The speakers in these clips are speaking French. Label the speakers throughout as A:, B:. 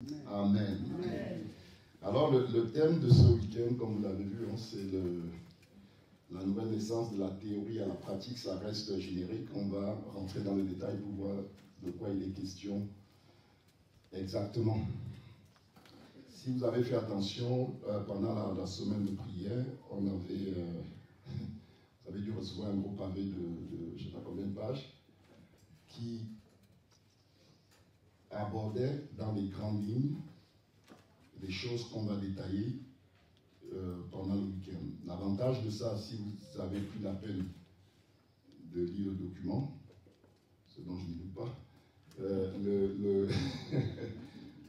A: Amen. Amen. Alors, le thème de ce week-end, comme vous l'avez vu, c'est la nouvelle naissance de la théorie à la pratique. Ça reste générique. On va rentrer dans le détail pour voir de quoi il est question exactement. Si vous avez fait attention, pendant la semaine de prière, vous avez dû recevoir un gros pavé de je ne sais pas combien de pages qui abordait dans les grandes lignes les choses qu'on va détailler pendant le week-end. L'avantage de ça, si vous avez pris la peine de lire le document, ce dont je ne doute pas,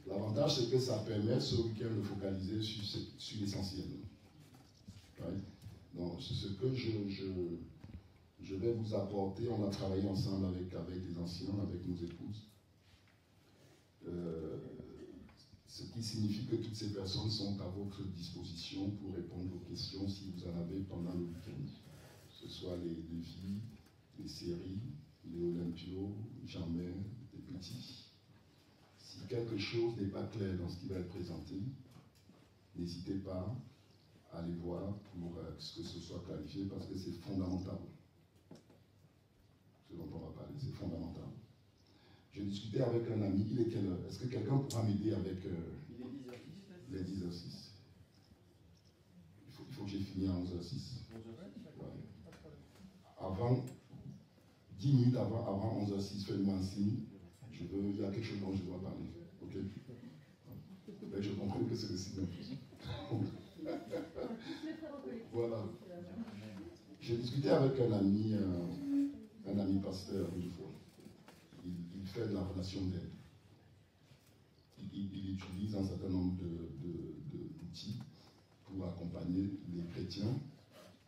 A: l'avantage c'est que ça permet ce week-end de focaliser sur l'essentiel. Right? Donc c'est ce que je vais vous apporter. On a travaillé ensemble avec les anciens, avec nos épouses. Ce qui signifie que toutes ces personnes sont à votre disposition pour répondre aux questions si vous en avez pendant le week-end. Que ce soit les filles, les séries, les Olympios, jamais, les petits. Si quelque chose n'est pas clair dans ce qui va être présenté, n'hésitez pas à aller voir pour que ce soit clarifié parce que c'est fondamental. Ce dont on va parler, c'est fondamental. J'ai discuté avec un ami, il est quelle heure? Est-ce que quelqu'un pourra m'aider avec les 10h06? Il faut que j'ai fini à 11h06. Ouais. Avant, 10 minutes avant 11h06, faites-moi un signe. Il y a quelque chose dont je dois parler. Ok? Mais je comprends que c'est le signe. Voilà. J'ai discuté avec un ami pasteur une fois. Il fait de la relation d'aide. Il utilise un certain nombre d'outils pour accompagner les chrétiens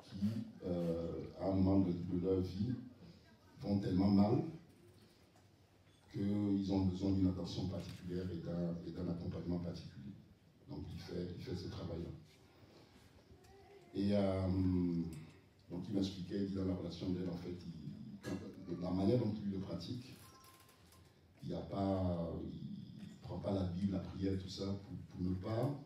A: qui, à un moment de leur vie, vont tellement mal qu'ils ont besoin d'une attention particulière et d'un accompagnement particulier. Donc il fait ce travail-là. Et donc il m'expliquait, il dit dans la relation d'aide, en fait, la manière dont il le pratique, il ne prend pas la Bible, la prière, tout ça, pour ne pas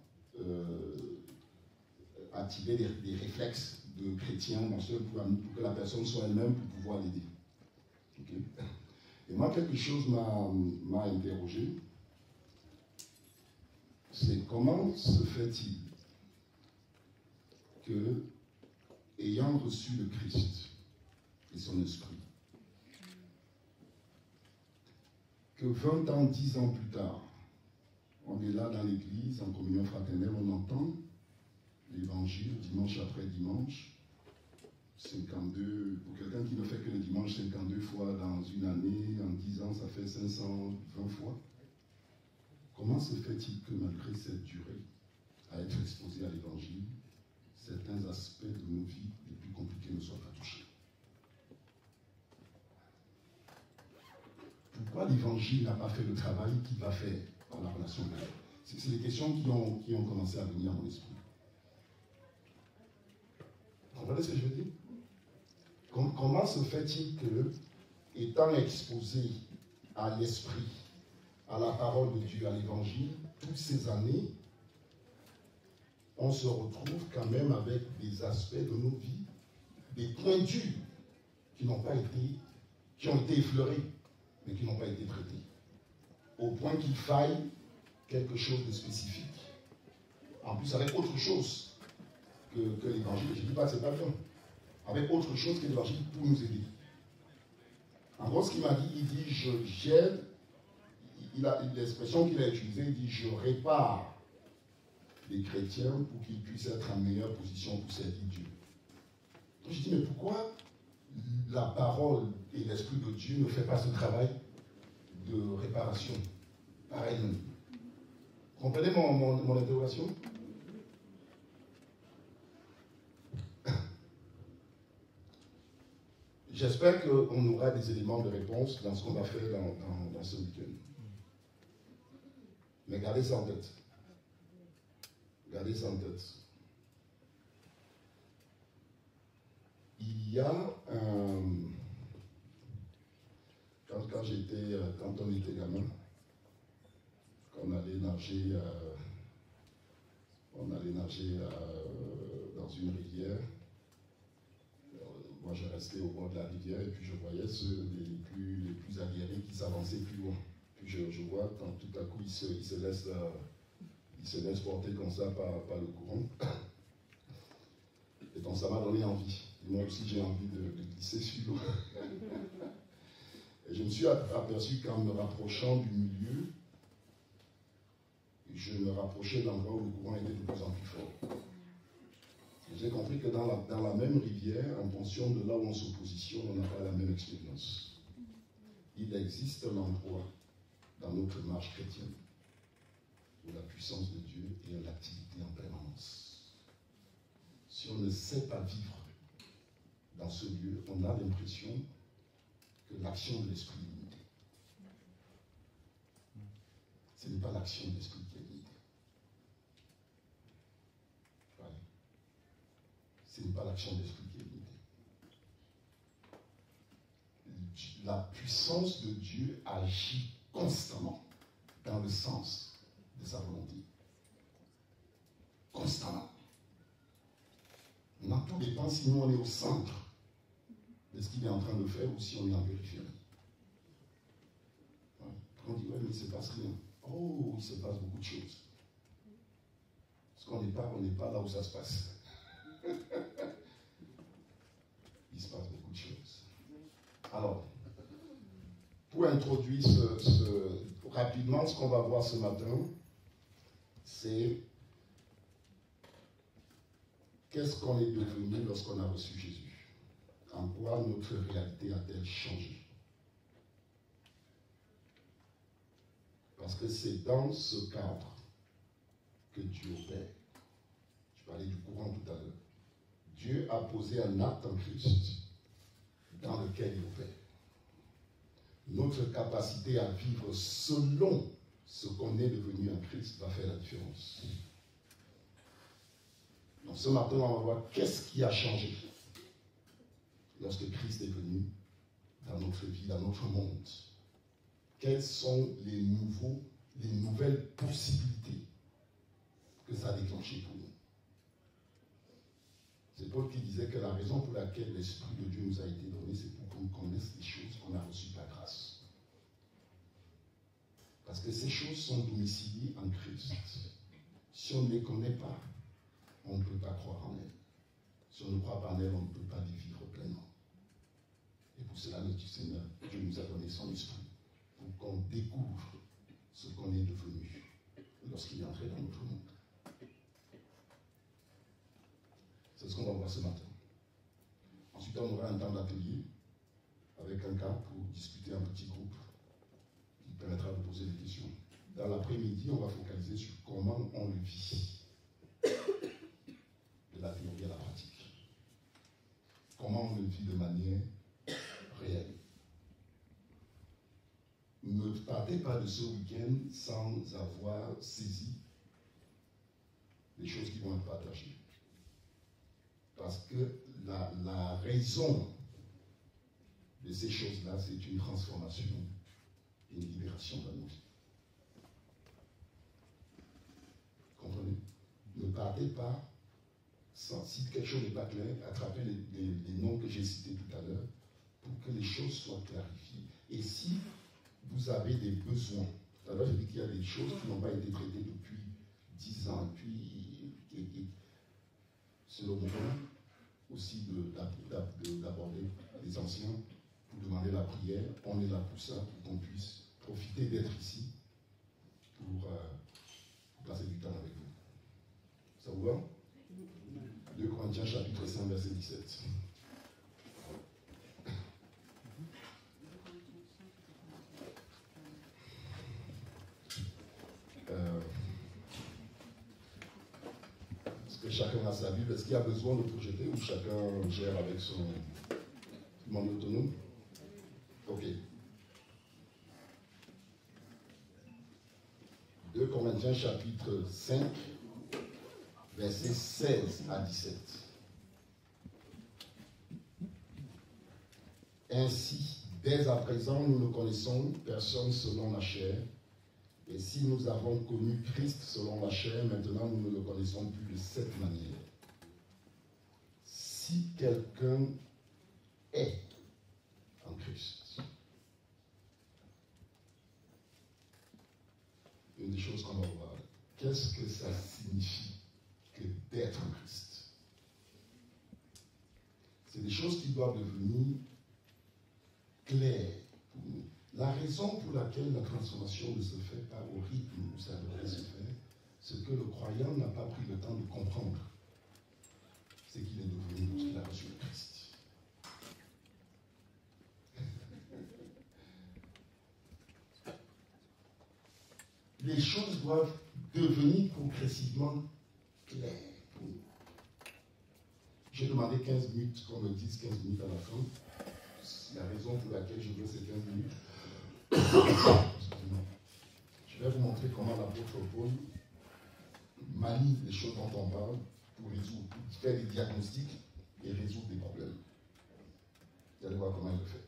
A: activer des réflexes de chrétiens dans ce pour que la personne soit elle-même pour pouvoir l'aider. Okay? Et moi, quelque chose m'a interrogé, c'est comment se fait-il que, ayant reçu le Christ et son esprit, que 20 ans, 10 ans plus tard, on est là dans l'église, en communion fraternelle, on entend l'évangile dimanche après dimanche, 52, pour quelqu'un qui ne fait que le dimanche 52 fois dans une année, en 10 ans, ça fait 520 fois. Comment se fait-il que malgré cette durée, à être exposé à l'évangile, certains aspects de nos vies les plus compliqués ne soient pas touchés? Pourquoi l'évangile n'a pas fait le travail qu'il va faire dans la relation de l'aide? C'est les questions qui ont commencé à venir à mon esprit. Vous comprenez ce que je veux dire? Comment se fait-il que, étant exposé à l'esprit, à la parole de Dieu, à l'évangile, toutes ces années, on se retrouve quand même avec des aspects de nos vies, des points durs qui ont été effleurés, mais qui n'ont pas été traités. Au point qu'il faille quelque chose de spécifique. En plus, avec autre chose que l'évangile. Je ne dis pas que ce n'est pas bien. Avec autre chose que l'évangile pour nous aider. En gros, ce qu'il m'a dit, il dit, j'aide, l'expression qu'il a utilisée, il dit, je répare les chrétiens pour qu'ils puissent être en meilleure position pour servir Dieu. Donc je dis, mais pourquoi la parole et l'Esprit de Dieu ne fait pas ce travail de réparation par elle-même? Comprenez mon interrogation? J'espère qu'on aura des éléments de réponse dans ce qu'on va faire dans ce week-end. Mais gardez ça en tête. Gardez ça en tête. Il y a quand on était gamin, quand on allait nager, dans une rivière. Moi, je restais au bord de la rivière et puis je voyais ceux les plus aguerris qui s'avançaient plus loin. Puis je vois quand tout à coup ils se laissent porter comme ça par le courant. Et donc ça m'a donné envie. Et moi aussi j'ai envie de glisser sur l'eau. Et je me suis aperçu qu'en me rapprochant du milieu, je me rapprochais de l'endroit où le courant était de plus en plus fort. J'ai compris que dans la même rivière, en fonction de là où on se positionne, on n'a pas la même expérience. Il existe un endroit dans notre marche chrétienne où la puissance de Dieu est en activité en permanence. Si on ne sait pas vivre dans ce lieu, on a l'impression que l'action de l'Esprit est limitée. Ce n'est pas l'action de l'Esprit qui est limitée. Ce n'est pas l'action de l'Esprit qui est limitée. La puissance de Dieu agit constamment dans le sens de sa volonté. Constamment. Maintenant, tout dépend si nous on est au centre de ce qu'il est en train de faire ou si on est en périphérie. Ouais. On dit, ouais, mais il ne se passe rien. Oh, il se passe beaucoup de choses. Parce qu'on n'est pas là où ça se passe. Il se passe beaucoup de choses. Alors, pour introduire rapidement, ce qu'on va voir ce matin, c'est qu'est-ce qu'on est devenu lorsqu'on a reçu Jésus? En quoi notre réalité a-t-elle changé? Parce que c'est dans ce cadre que Dieu opère. Je parlais du courant tout à l'heure. Dieu a posé un acte en Christ dans lequel il opère. Notre capacité à vivre selon ce qu'on est devenu en Christ va faire la différence. Donc ce matin, on va voir qu'est-ce qui a changé lorsque Christ est venu dans notre vie, dans notre monde. Quelles sont les nouvelles possibilités que ça a déclenché pour nous. C'est Paul qui disait que la raison pour laquelle l'Esprit de Dieu nous a été donné, c'est pour qu'on connaisse les choses qu'on a reçues par grâce. Parce que ces choses sont domiciliées en Christ. Si on ne les connaît pas, on ne peut pas croire en elles. Si on ne croit pas en elles, on ne peut pas les vivre pleinement. Et pour cela, notre Seigneur, Dieu nous a donné son esprit pour qu'on découvre ce qu'on est devenu lorsqu'il est entré dans notre monde. C'est ce qu'on va voir ce matin. Ensuite, on aura un temps d'atelier avec un cas pour discuter en petit groupe qui permettra de poser des questions. Dans l'après-midi, on va focaliser sur comment on le vit. De la théorie à la pratique. Comment on le vit de manière réelle. Ne partez pas de ce week-end sans avoir saisi les choses qui vont être partagées. Parce que la raison de ces choses-là, c'est une transformation, une libération dans nos vies. Comprenez? Ne partez pas si quelque chose n'est pas clair, attrapez les noms que j'ai cités tout à l'heure pour que les choses soient clarifiées. Et si vous avez des besoins, tout à l'heure j'ai dit qu'il y a des choses qui n'ont pas été traitées depuis 10 ans, et puis c'est le moment aussi d'aborder les anciens pour demander la prière. On est là pour ça, pour qu'on puisse profiter d'être ici pour passer du temps avec vous. Ça vous va? 2 Corinthiens chapitre 5 verset 17. Est-ce que chacun a sa Bible? Est-ce qu'il y a besoin de projeter ou chacun gère avec son monde autonome? Ok. 2 Corinthiens chapitre 5 versets 16 à 17. Ainsi, dès à présent, nous ne connaissons personne selon la chair, Et si nous avons connu Christ selon la chair, maintenant nous ne le connaissons plus de cette manière. Si quelqu'un est en Christ, une des choses qu'on va voir, qu'est-ce que ça signifie que d'être en Christ? C'est des choses qui doivent devenir claires pour nous. La raison pour laquelle la transformation ne se fait pas au rythme où ça devrait se faire, c'est que le croyant n'a pas pris le temps de comprendre ce qu'il est devenu lorsqu'il a reçu le Christ. Les choses doivent devenir progressivement claires pour nous. J'ai demandé 15 minutes, qu'on me dise 15 minutes à la fin. C'est la raison pour laquelle je veux ces 15 minutes. Je vais vous montrer comment l'apôtre Paul manie les choses dont on parle pour résoudre, pour faire des diagnostics et résoudre des problèmes. Vous allez voir comment il le fait.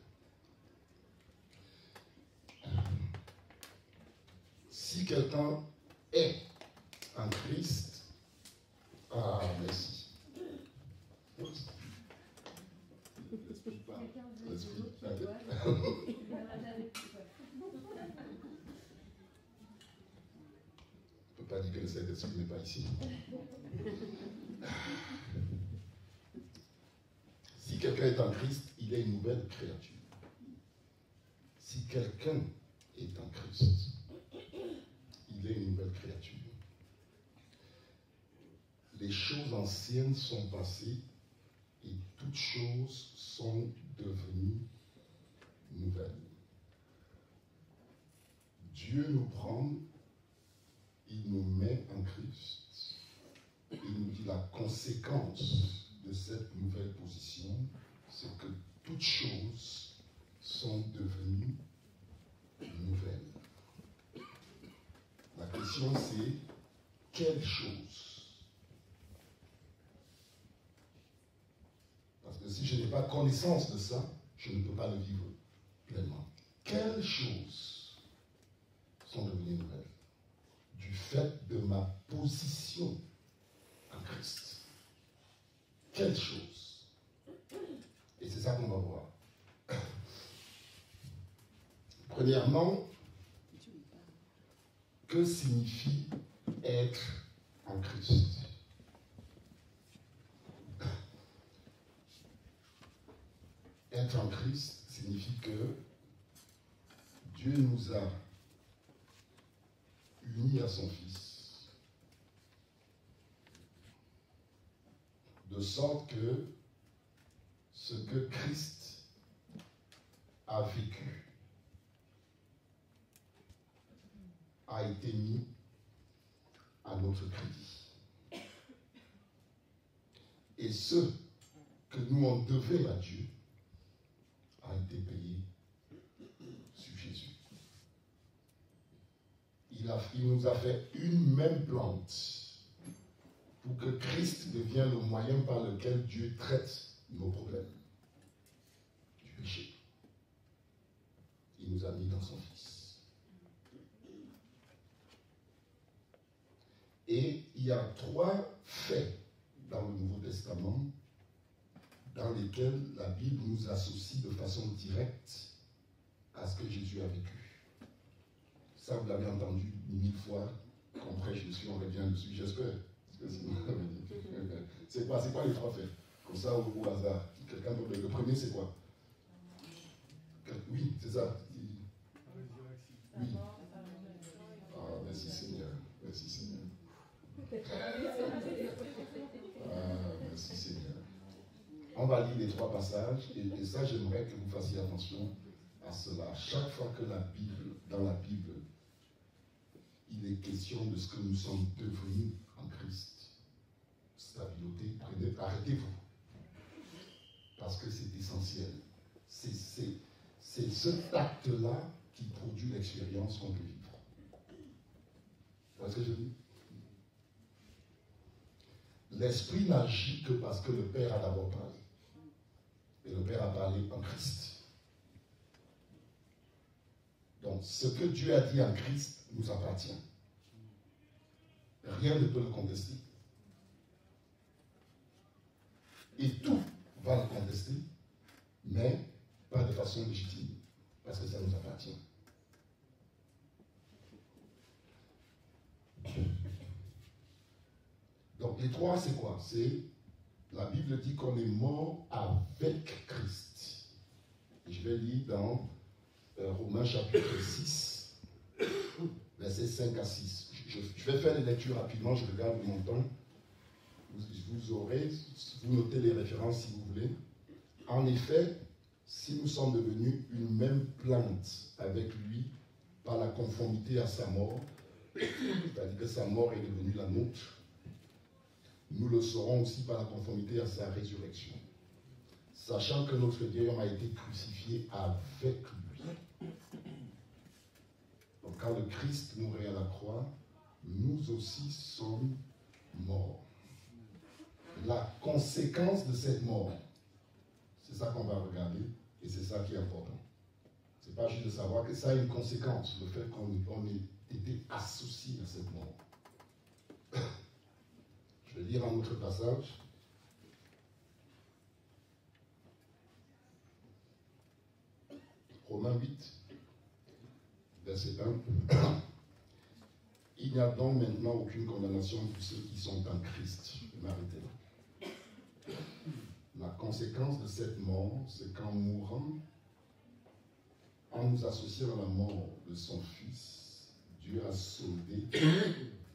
A: Si quelqu'un est en Christ, ah, merci. L'esprit parle. L'esprit parle. On ne peut pas dire que le Saint-Esprit n'est pas ici. Si quelqu'un est en Christ, il est une nouvelle créature. Si quelqu'un est en Christ, il est une nouvelle créature. Les choses anciennes sont passées et toutes choses sont devenues nouvelles. Dieu nous prend, il nous met en Christ. Il nous dit la conséquence de cette nouvelle position, c'est que toutes choses sont devenues nouvelles. La question c'est, quelle chose? Parce que si je n'ai pas connaissance de ça, je ne peux pas le vivre pleinement. Quelles choses sont devenues nouvelles? Du fait de ma position en Christ. Quelles choses? Et c'est ça qu'on va voir. Premièrement, que signifie être en Christ? Être en Christ signifie que Dieu nous a unis à son Fils, de sorte que ce que Christ a vécu a été mis à notre crédit. Et ce que nous on devait à Dieu a été payé sur Jésus. Il nous a fait une même plante pour que Christ devienne le moyen par lequel Dieu traite nos problèmes du péché. Il nous a mis dans son Fils. Et il y a 3 faits dans le Nouveau Testament dans lesquels la Bible nous associe de façon directe à ce que Jésus a vécu. Ça, vous l'avez entendu 1000 fois, qu'on prêche dessus, on revient dessus, j'espère. C'est quoi les 3 faits? Comme ça, au hasard. Quelqu'un d'autre. Le premier, c'est quoi? Oui, c'est ça. Oui. Ah, merci Seigneur. Merci Seigneur. Ah, merci Seigneur. On va lire les 3 passages et ça, j'aimerais que vous fassiez attention à cela. Chaque fois que dans la Bible, il est question de ce que nous sommes devenus en Christ, stabilité, arrêtez-vous. Parce que c'est essentiel. C'est cet acte-là qui produit l'expérience qu'on peut vivre. Vous voyez ce que je dis? L'Esprit n'agit que parce que le Père a d'abord parlé. Et le Père a parlé en Christ. Donc, ce que Dieu a dit en Christ nous appartient. Rien ne peut le contester. Et tout va le contester, mais pas de façon légitime, parce que ça nous appartient. Donc les trois, c'est quoi? C'est, la Bible dit qu'on est mort avec Christ. Et je vais lire dans Romains chapitre 6, versets 5 à 6. Je vais faire les lectures rapidement, je regarde mon temps. Vous notez les références si vous voulez. En effet, si nous sommes devenus une même plante avec lui par la conformité à sa mort, c'est-à-dire que sa mort est devenue la nôtre, nous le serons aussi par la conformité à sa résurrection. Sachant que notre vieil homme a été crucifié avec lui. Donc quand le Christ mourait à la croix, nous aussi sommes morts. La conséquence de cette mort, c'est ça qu'on va regarder, et c'est ça qui est important. Ce n'est pas juste de savoir que ça a une conséquence, le fait qu'on ait été associé à cette mort. Je vais lire un autre passage. Romains 8, verset 1. Il n'y a donc maintenant aucune condamnation pour ceux qui sont en Christ. Je vais m'arrêter là. La conséquence de cette mort, c'est qu'en mourant, en nous associant à la mort de son Fils, Dieu a sauvé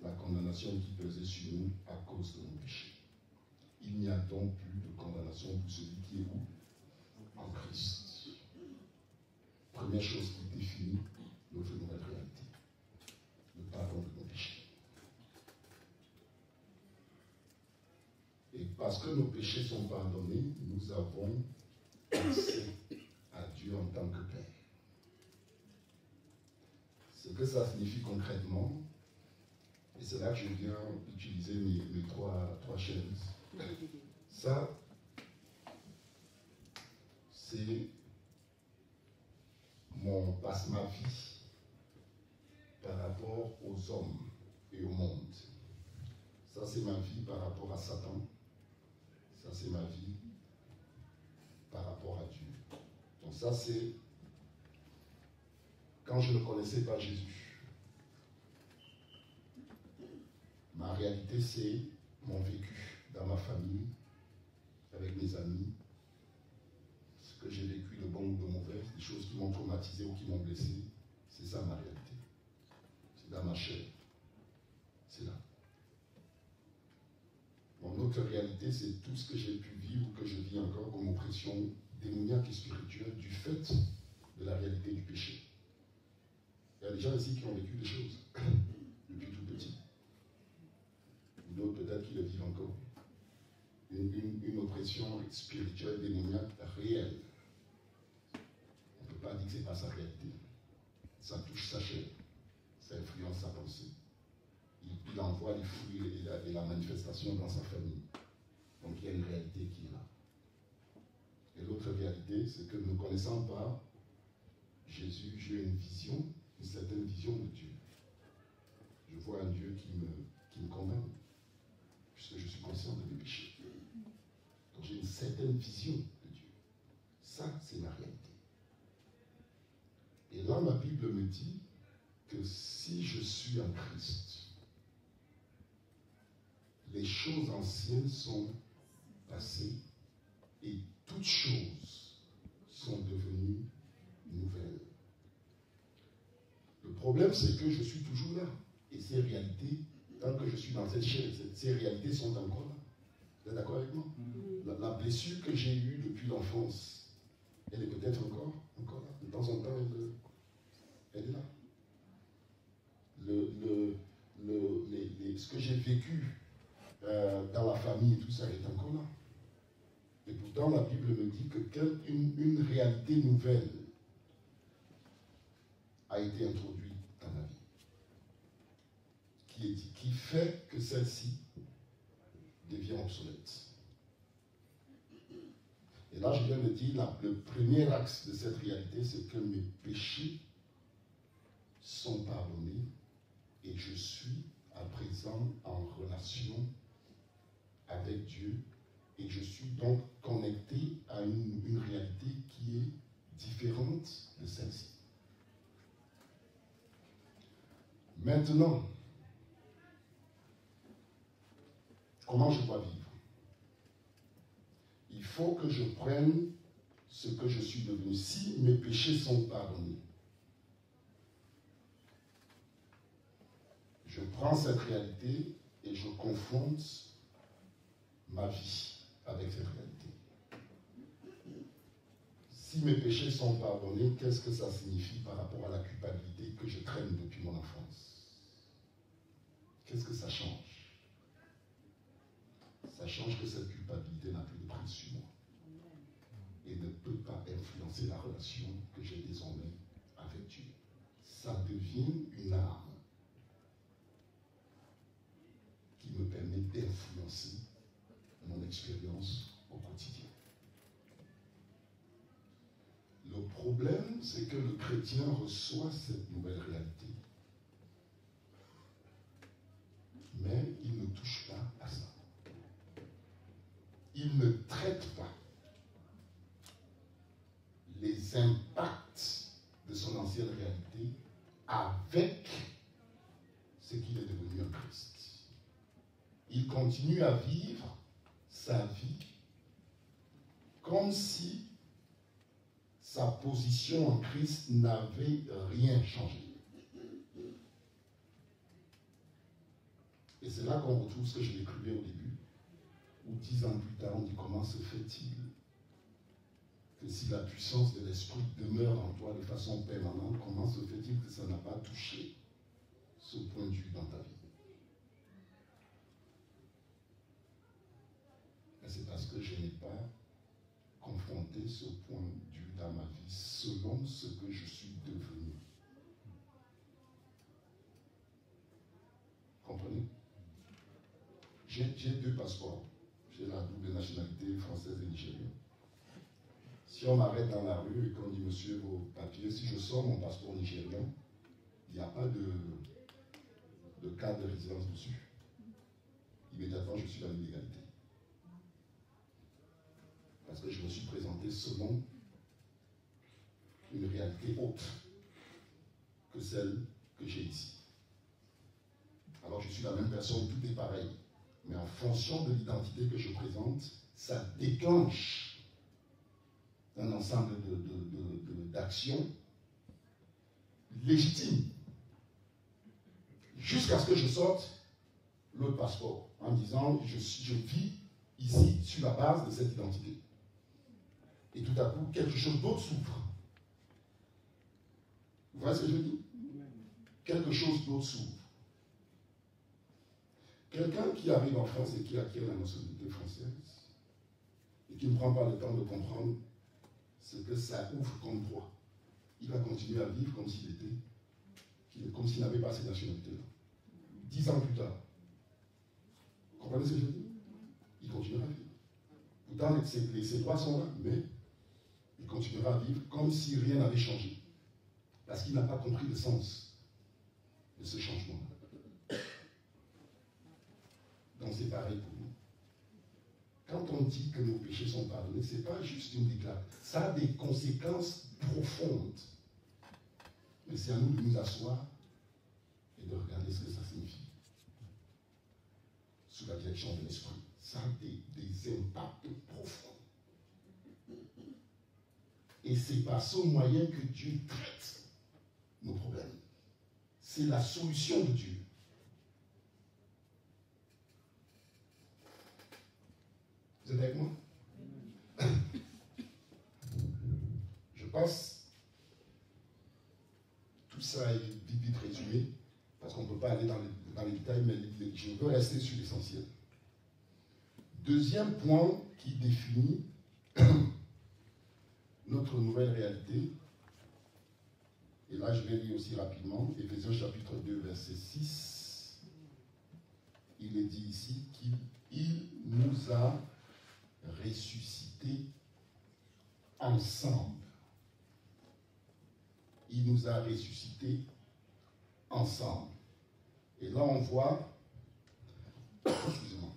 A: la condamnation qui pesait sur nous à cause de nos péchés. Il n'y a donc plus de condamnation pour celui qui est où? En Christ. Première chose qui définit notre nouvelle réalité. Le pardon de nos péchés. Et parce que nos péchés sont pardonnés, nous avons accès à Dieu en tant que Père. Ce que ça signifie concrètement, et c'est là que je viens utiliser mes trois chaises. Ça, c'est ma vie par rapport aux hommes et au monde. Ça, c'est ma vie par rapport à Satan. Ça, c'est ma vie par rapport à Dieu. Donc ça, c'est quand je ne connaissais pas Jésus. Ma réalité, c'est mon vécu dans ma famille, avec mes amis, ce que j'ai vécu de bon ou de mauvais, des choses qui m'ont traumatisé ou qui m'ont blessé. C'est ça ma réalité. C'est dans ma chair. C'est là. Mon autre réalité, c'est tout ce que j'ai pu vivre ou que je vis encore comme oppression démoniaque et spirituelle du fait de la réalité du péché. Il y a des gens ici qui ont vécu des choses depuis tout petit. Ou d'autres peut-être qui le vivent encore. Une oppression spirituelle démoniaque réelle. On ne peut pas dire que ce n'est pas sa réalité. Ça touche sa chair. Ça influence sa pensée. Il envoie les fruits et la manifestation dans sa famille. Donc il y a une réalité qui est là. Et l'autre réalité, c'est que ne connaissant pas Jésus, j'ai une vision, une certaine vision de Dieu. Je vois un Dieu qui me condamne, puisque je suis conscient de mes péchés. Donc j'ai une certaine vision de Dieu. Ça, c'est ma réalité. Et là, ma Bible me dit que si je suis en Christ, les choses anciennes sont passées et toutes choses sont devenues nouvelles. Le problème, c'est que je suis toujours là. Et ces réalités, tant que je suis dans cette chair, ces réalités sont encore là. Vous êtes d'accord avec moi? La blessure que j'ai eue depuis l'enfance, elle est peut-être encore là. De temps en temps, elle est là. Ce que j'ai vécu dans la famille et tout ça est encore là. Et pourtant, la Bible me dit que une réalité nouvelle a été introduite dans ma vie, qui fait que celle-ci devient obsolète. Et là, je viens de dire, le premier axe de cette réalité, c'est que mes péchés sont pardonnés et je suis à présent en relation avec Dieu et je suis donc connecté à une réalité qui est différente de celle-ci. Maintenant, comment je dois vivre? Il faut que je prenne ce que je suis devenu. Si mes péchés sont pardonnés, je prends cette réalité et je confronte ma vie avec cette réalité. Si mes péchés sont pardonnés, qu'est-ce que ça signifie par rapport à la culpabilité que je traîne depuis mon enfance? Qu'est-ce que ça change? Ça change que cette culpabilité n'a plus de prise sur moi et ne peut pas influencer la relation que j'ai désormais avec Dieu. Ça devient une arme qui me permet d'influencer mon expérience au quotidien. Le problème, c'est que le chrétien reçoit cette nouvelle réalité, mais il ne touche pas à ça. Il ne traite pas les impacts de son ancienne réalité avec ce qu'il est devenu en Christ. Il continue à vivre sa vie comme si sa position en Christ n'avait rien changé. Et c'est là qu'on retrouve ce que je décrivais au début, où 10 ans plus tard, on dit comment se fait-il que si la puissance de l'esprit demeure en toi de façon permanente, comment se fait-il que ça n'a pas touché ce point de vue dans ta vie? Et c'est parce que je n'ai pas confronté ce point de vue dans ma vie selon ce que je suis devenu. Comprenez? J'ai 2 passeports. J'ai la double nationalité française et nigérienne. Si on m'arrête dans la rue et qu'on dit, monsieur, vos papiers, si je sors mon passeport nigérien, il n'y a pas de carte de résidence dessus. Immédiatement, je suis dans l'illégalité. Parce que je me suis présenté selon une réalité autre que celle que j'ai ici. Alors je suis la même personne, tout est pareil. Mais en fonction de l'identité que je présente, ça déclenche un ensemble d'actions légitimes jusqu'à ce que je sorte l'autre passeport en disant je vis ici sur la base de cette identité. Et tout à coup, quelque chose d'autre s'ouvre. Vous voyez ce que je dis? Quelque chose d'autre s'ouvre. Quelqu'un qui arrive en France et qui acquiert la nationalité française et qui ne prend pas le temps de comprendre ce que ça ouvre comme droit, il va continuer à vivre comme s'il n'avait pas ces nationalités-là. 10 ans plus tard. Vous comprenez ce que je dis? Il continuera à vivre. Pourtant, ses droits sont là, mais il continuera à vivre comme si rien n'avait changé. Parce qu'il n'a pas compris le sens de ce changement. Donc c'est pareil pour nous. Quand on dit que nos péchés sont pardonnés, ce n'est pas juste une déclaration. Ça a des conséquences profondes. Mais c'est à nous de nous asseoir et de regarder ce que ça signifie. Sous la direction de l'esprit. Ça a des impacts profonds. Et c'est par ce moyen que Dieu traite nos problèmes. C'est la solution de Dieu. Vous êtes avec moi? Je pense, tout ça est vite résumé, parce qu'on ne peut pas aller dans les détails, mais je veux rester sur l'essentiel. Deuxième point qui définit notre nouvelle réalité, et là je vais lire aussi rapidement, Éphésiens chapitre 2, verset 6, il est dit ici qu'il nous a ressuscités ensemble. Il nous a ressuscités ensemble. Et là, on voit, excusez-moi,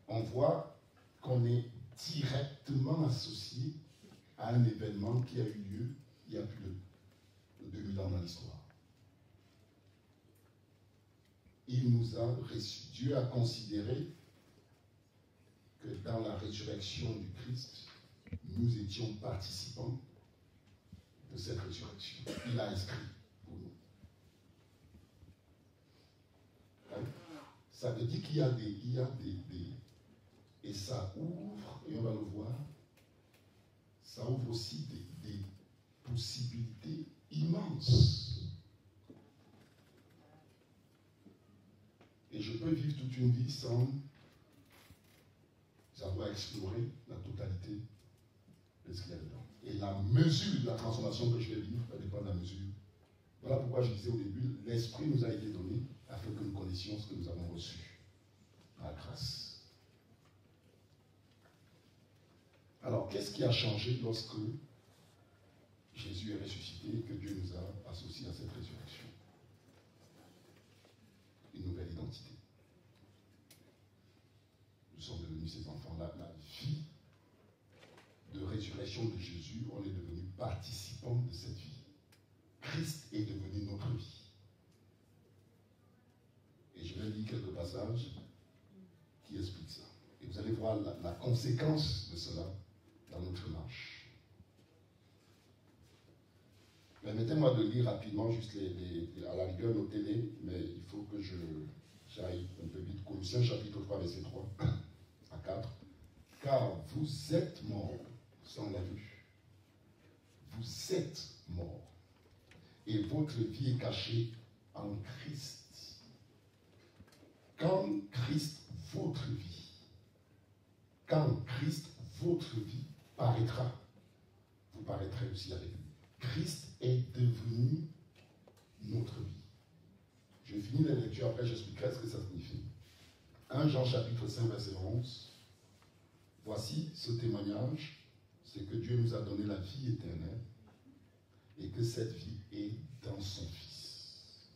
A: on voit qu'on est directement associé à un événement qui a eu lieu il y a plus de 2000 ans dans l'histoire. Il nous a reçus. Dieu a considéré que dans la résurrection du Christ, nous étions participants de cette résurrection. Il a inscrit pour nous. Ça veut dire qu'il y a des et ça ouvre, et on va le voir, ça ouvre aussi des possibilités immenses. Et je peux vivre toute une vie sans avoir exploré la totalité de ce qu'il y a dedans. Et la mesure de la transformation que je vais vivre va dépendre de la mesure. Voilà pourquoi je disais au début, l'Esprit nous a été donné afin que nous connaissions ce que nous avons reçu par la grâce. Alors, qu'est-ce qui a changé lorsque Jésus est ressuscité et que Dieu nous a associés à cette résurrection? Une nouvelle identité. Nous sommes devenus ses enfants. La vie de résurrection de Jésus, on est devenus participants de cette vie. Christ est devenu notre vie. Et je vais lire quelques passages qui expliquent ça. Et vous allez voir la conséquence de cela dans notre marche. Permettez-moi de lire rapidement, juste à la rigueur, notez-les, mais il faut que j'aille un peu vite. Colossiens chapitre 3, verset 3 à 4. Car vous êtes morts, ça on l'a vu. Vous êtes morts. Et votre vie est cachée en Christ. Quand Christ, votre vie paraîtra, vous paraîtrez aussi avec lui. Christ est devenu notre vie. Je finis la lecture, après j'expliquerai ce que ça signifie. 1 Jean chapitre 5, verset 11. Voici ce témoignage, c'est que Dieu nous a donné la vie éternelle et que cette vie est dans son Fils.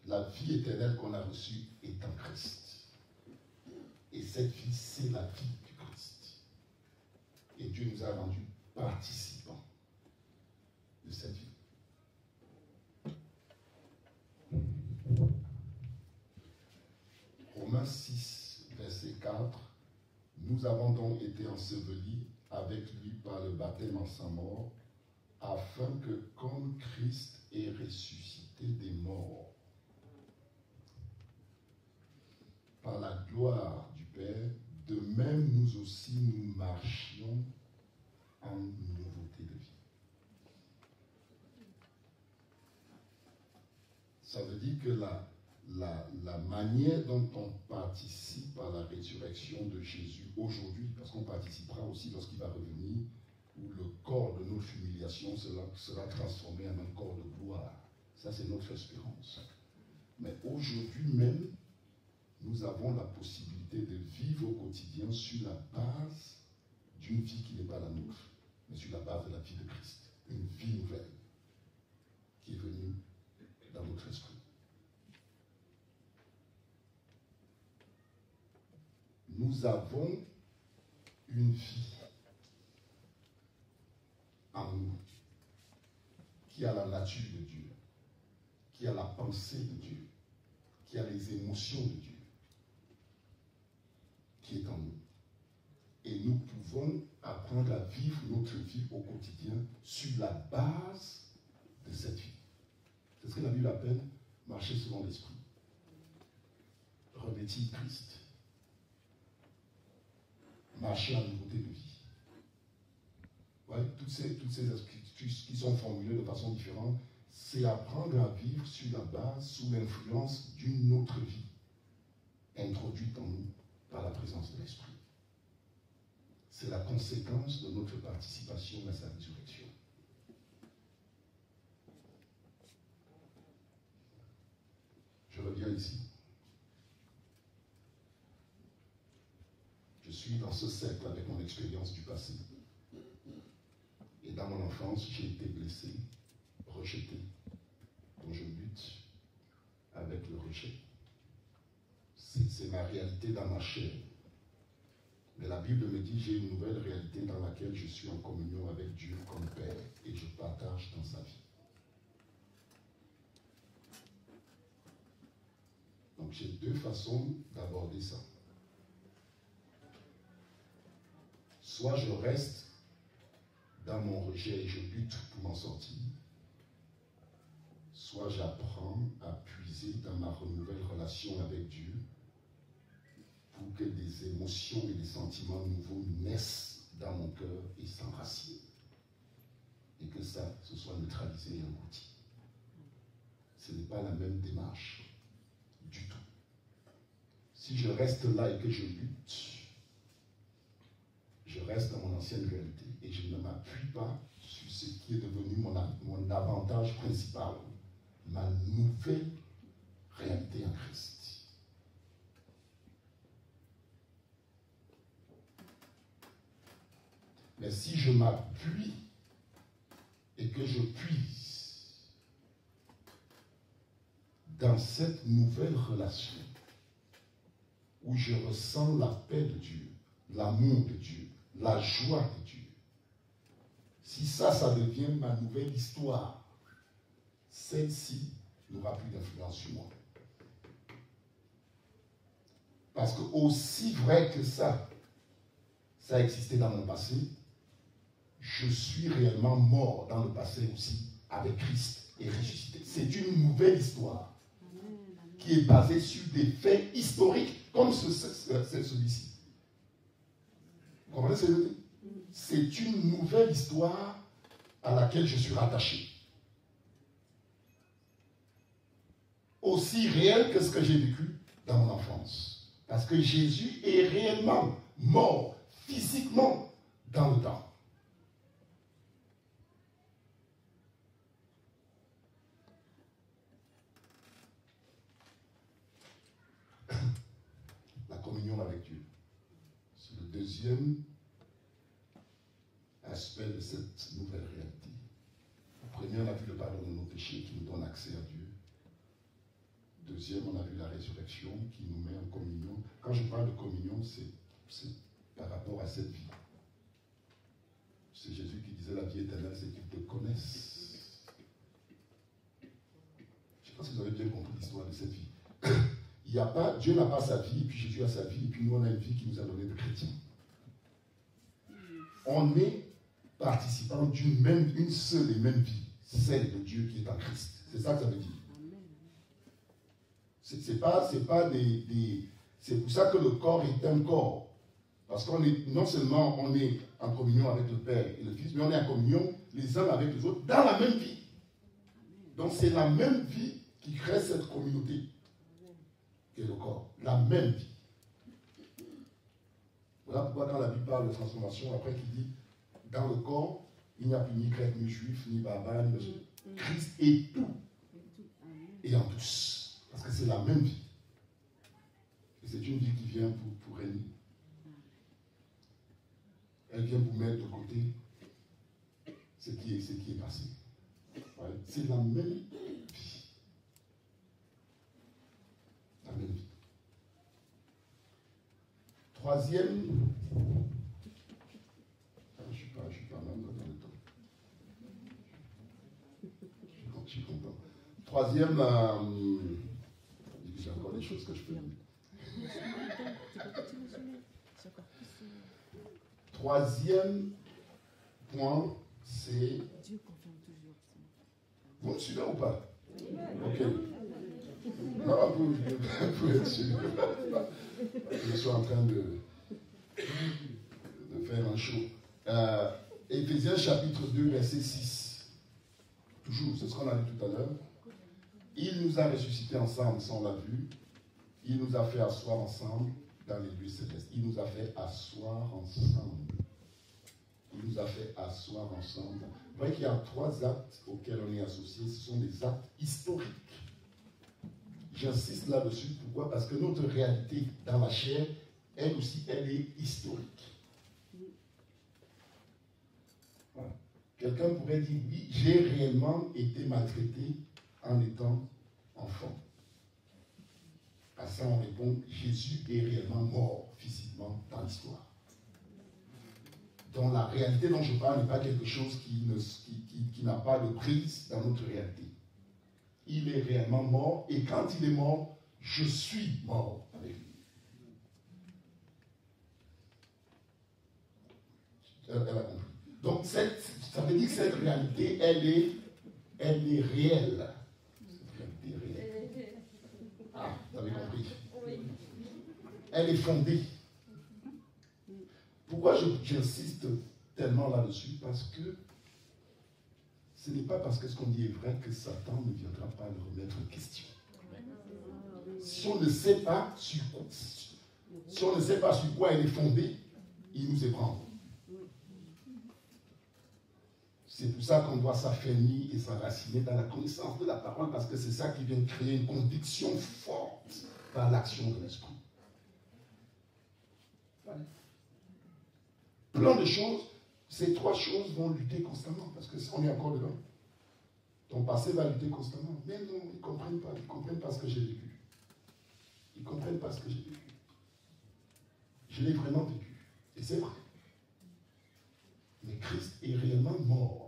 A: La vie éternelle qu'on a reçue est en Christ. Et cette vie, c'est la vie du Christ. Et Dieu nous a rendus participants de cette vie. Romains 6, verset 4. Nous avons donc été ensevelis avec lui par le baptême en sa mort, afin que, comme Christ est ressuscité des morts, par la gloire du Père, de même nous aussi nous marchions en nouveauté de vie. Ça veut dire que la manière dont on participe à la résurrection de Jésus aujourd'hui, parce qu'on participera aussi lorsqu'il va revenir, où le corps de notre humiliation sera transformé en un corps de gloire. Ça, c'est notre espérance. Mais aujourd'hui même, nous avons la possibilité de vivre au quotidien sur la base d'une vie qui n'est pas la nôtre, mais sur la base de la vie de Christ. Une vie nouvelle qui est venue dans notre esprit. Nous avons une vie en nous qui a la nature de Dieu, qui a la pensée de Dieu, qui a les émotions de Dieu, qui est en nous. Et nous pouvons apprendre à vivre notre vie au quotidien sur la base de cette vie. C'est ce que la Bible appelle marcher selon l'esprit. Revêtir Christ. Marcher en nouveauté de vie. Ouais, toutes ces astuces qui sont formulées de façon différente, c'est apprendre à vivre sur la base, sous l'influence d'une autre vie, introduite en nous par la présence de l'Esprit. C'est la conséquence de notre participation à sa résurrection. Je reviens ici. Je suis dans ce cercle avec mon expérience du passé. Et dans mon enfance, j'ai été blessé, rejeté, dont je lutte avec le rejet. C'est ma réalité dans ma chair. Mais la Bible me dit, j'ai une nouvelle réalité dans laquelle je suis en communion avec Dieu comme Père et je partage dans sa vie. Donc j'ai deux façons d'aborder ça. Soit je reste dans mon rejet et je lutte pour m'en sortir, soit j'apprends à puiser dans ma nouvelle relation avec Dieu pour que des émotions et des sentiments nouveaux naissent dans mon cœur et s'enracinent. Et que ça, ce soit neutralisé et englouti. Ce n'est pas la même démarche du tout. Si je reste là et que je lutte, je reste dans mon ancienne réalité et je ne m'appuie pas sur ce qui est devenu mon avantage principal, ma nouvelle réalité en Christ. Mais si je m'appuie et que je puise dans cette nouvelle relation où je ressens la paix de Dieu, l'amour de Dieu, la joie de Dieu, si ça devient ma nouvelle histoire, celle-ci n'aura plus d'influence sur moi. Parce que aussi vrai que ça a existé dans mon passé, je suis réellement mort dans le passé aussi avec Christ et ressuscité. C'est une nouvelle histoire qui est basée sur des faits historiques comme celui-ci. Vous comprenez ce que je veux dire? C'est une nouvelle histoire à laquelle je suis rattaché. Aussi réel que ce que j'ai vécu dans mon enfance. Parce que Jésus est réellement mort physiquement dans le temps. La communion avec Dieu. C'est le deuxième aspect de cette nouvelle réalité. Le premier, on a vu le pardon de nos péchés qui nous donne accès à Dieu. Deuxième, on a vu la résurrection qui nous met en communion. Quand je parle de communion, c'est par rapport à cette vie. C'est Jésus qui disait la vie éternelle, c'est qu'ils te connaissent. Je ne sais pas si vous avez bien compris l'histoire de cette vie. Dieu n'a pas sa vie, et puis Jésus a sa vie, et puis nous on a une vie qui nous a donné de chrétiens. On est participant d'une seule et même vie, celle de Dieu qui est en Christ. C'est ça que ça veut dire. C'est pour ça que le corps est un corps. Parce qu'on est, non seulement on est en communion avec le Père et le Fils, mais on est en communion les uns avec les autres dans la même vie. Donc c'est la même vie qui crée cette communauté qui est le corps. La même vie. Voilà pourquoi quand la Bible parle de transformation, après qu'il dit, dans le corps, il n'y a plus ni grec, ni juif, ni barbare, ni monsieur. Christ est tout. Et en tous. Parce que c'est la même vie. Et c'est une vie qui vient pour régner. Elle vient pour mettre de côté ce qui est passé. Ouais. C'est la même vie. La même vie. Troisième, je suis pas mal dans le temps. Je suis content. Troisième, j'ai encore des choses que je peux dire. Troisième point, c'est... Dieu confirme toujours. Vous me suivez ou pas? Ok. Non, vous être sûr. Je suis en train de faire un show. Éphésiens chapitre 2, verset 6. Toujours, c'est ce qu'on a vu tout à l'heure. Il nous a ressuscités ensemble, ça on l'a vu. Il nous a fait asseoir ensemble dans les lieux célestes. Il nous a fait asseoir ensemble. Il nous a fait asseoir ensemble. Vous voyez qu'il y a 3 actes auxquels on est associé. Ce sont des actes historiques. J'insiste là-dessus. Pourquoi? Parce que notre réalité dans la chair, elle aussi, elle est historique. Voilà. Quelqu'un pourrait dire, oui, j'ai réellement été maltraité en étant enfant. À ça, on répond, Jésus est réellement mort physiquement dans l'histoire. Donc la réalité dont je parle n'est pas quelque chose qui n'a pas de prise dans notre réalité. Il est réellement mort, et quand il est mort, je suis mort avec lui. Elle a compris. Donc ça veut dire que cette réalité, elle est réelle. Cette réalité est réelle. Ah, vous avez compris. Elle est fondée. Pourquoi j'insiste tellement là-dessus? Parce que ce n'est pas parce que ce qu'on dit est vrai que Satan ne viendra pas le remettre en question. Si on ne sait pas sur quoi elle est fondée, il nous ébranle. C'est pour ça qu'on doit s'affermir et s'enraciner dans la connaissance de la parole, parce que c'est ça qui vient créer une conviction forte dans l'action de l'esprit. Voilà. Plein de choses, ces trois choses vont lutter constamment, parce qu'on est encore dedans. Ton passé va lutter constamment. Mais non, ils ne comprennent pas ce que j'ai vécu. Ils ne comprennent pas ce que j'ai vécu. Je l'ai vraiment vécu. Et c'est vrai. Mais Christ est réellement mort.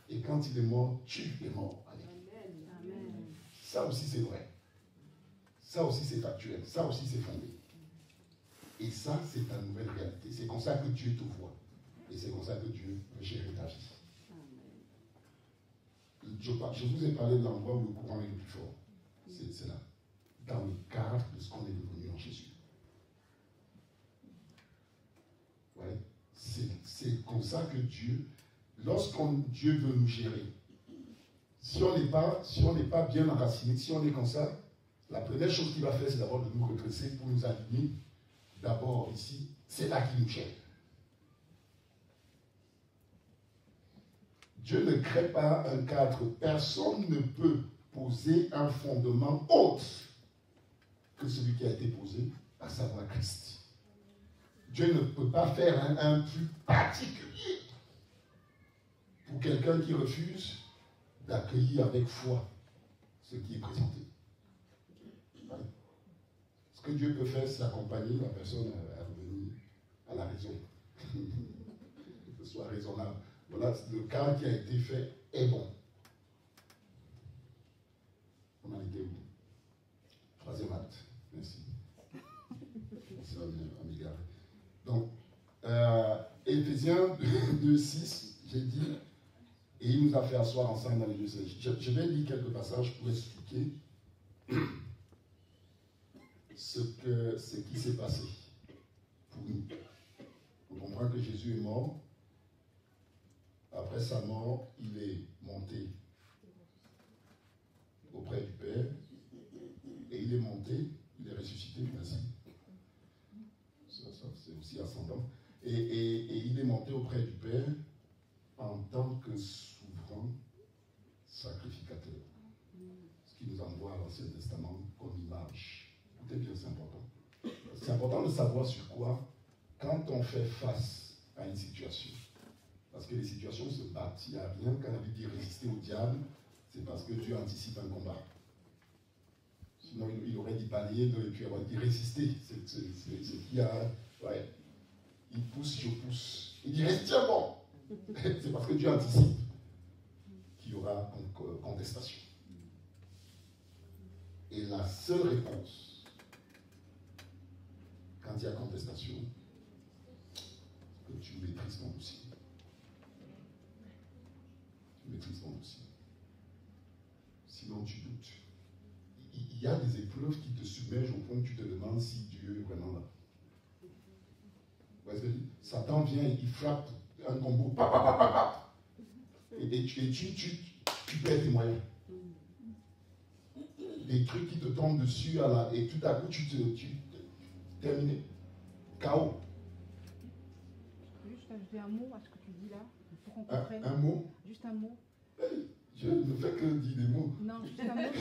A: Et quand il est mort, tu es mort. Amen. Ça aussi c'est vrai. Ça aussi c'est factuel. Ça aussi c'est fondé. Et ça c'est ta nouvelle réalité. C'est comme ça que Dieu te voit. Et c'est comme ça que Dieu veut gérer ta vie. Je vous ai parlé de l'endroit où le courant est le plus fort. C'est là. Dans le cadre de ce qu'on est devenu en Jésus. Ouais. C'est comme ça que Dieu, Dieu veut nous gérer, si on n'est pas bien enraciné, si on est comme ça, la première chose qu'il va faire, c'est d'abord de nous redresser pour nous aligner. D'abord ici, c'est là qu'il nous gère. Dieu ne crée pas un cadre. Personne ne peut poser un fondement autre que celui qui a été posé, à savoir Christ. Dieu ne peut pas faire un plus particulier pour quelqu'un qui refuse d'accueillir avec foi ce qui est présenté. Ce que Dieu peut faire, c'est accompagner la personne à revenir à la raison. Que ce soit raisonnable. Voilà, le cas qui a été fait est bon. On en était où? Troisième acte. Merci. C'est un égard. Donc, Éphésiens 2:6, j'ai dit, et il nous a fait asseoir ensemble dans les deux sièges. Je vais lire quelques passages pour expliquer ce qui s'est passé pour nous. On comprend que Jésus est mort. Après sa mort, il est monté auprès du Père. Et il est monté, il est ressuscité, merci. Ça c'est aussi ascendant. Et il est monté auprès du Père en tant que souverain sacrificateur. Ce qui nous envoie à l'Ancien Testament comme image. Écoutez bien, c'est important. C'est important de savoir sur quoi, quand on fait face à une situation, parce que les situations se battent. Il n'y a rien quand on veut dire résister au diable, c'est parce que Dieu anticipe un combat. Sinon, il aurait dit balayer, et puis il aurait dit résister. C'est ce qu'il y a. Ouais. Il pousse, je pousse. Il dit reste tiens bon. C'est parce que Dieu anticipe qu'il y aura contestation. Et la seule réponse, quand il y a contestation, c'est que tu maîtrises ton dossier. Tu maîtrises ton dossier. Sinon, tu doutes. Il y a des épreuves qui te submergent au point que tu te demandes si Dieu est vraiment là. Parce que Satan vient et il frappe un combo, et tu perds tes moyens. Des trucs qui te tombent dessus, et tout à coup, tu terminé. Chaos.
B: Je peux juste ajouter un mot à ce que tu dis là, pour qu'on comprenne.
A: Un mot?
B: Juste un mot.
A: Je ne fais que dire des mots.
B: Non, juste un mot.